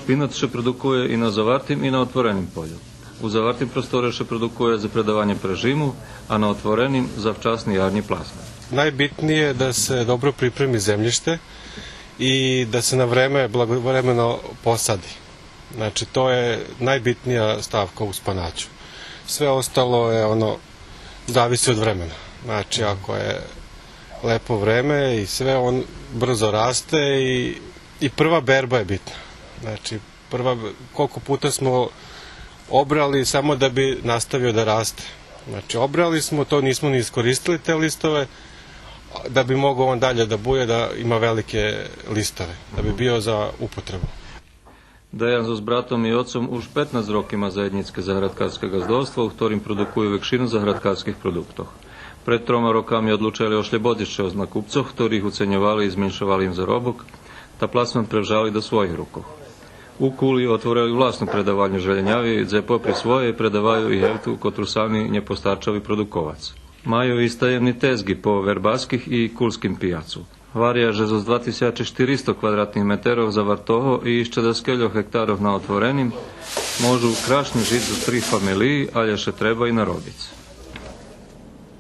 Špinac še produkuje i na zavartim i na otvorenim polju. U zavartim prostore še produkuje za predavanje prežimu, a na otvorenim za včasni jarnji plasman. Najbitnije je da se dobro pripremi zemljište i da se na vreme, blagovremeno posadi. Znači, to je najbitnija stavka u spanaću. Sve ostalo je zavisi od vremena. Znači, ako je lepo vreme i sve, on brzo raste i prva berba je bitna. Znači, koliko puta smo obrali samo da bi nastavio da raste. Znači, obrali smo, to nismo ni iskoristili te listove, da bi mogao on dalje da buje, da ima velike listove, da bi bio za upotrebu. Dejan so s bratom i otcom už 15 rokov ima zajednické zahradkárske gazdovstvo, v ktorým produkujú väčšinu zahradkárskych produktov. Pred 3 rokami odlučili ošljebodišće od nakupcov, ktorých uceňovali i zmenšovali im zarobok, ta plasman prevžali do svojich rukov. U Kuli otvorili vlastnú predavalňu želenjavi, gdje popri svoje predavajú i heftu, kotru sami nepostarčavi produkovac. Majú i stajemni tezgi po verbaskih i kulskim pijacu. Varia, že zo 2400 kvadratných meterov za vartoho i ešte do skeľo hektárov na otvorenim môžu krašne žiť zo 3 familií, ale ešte treba i narobiť.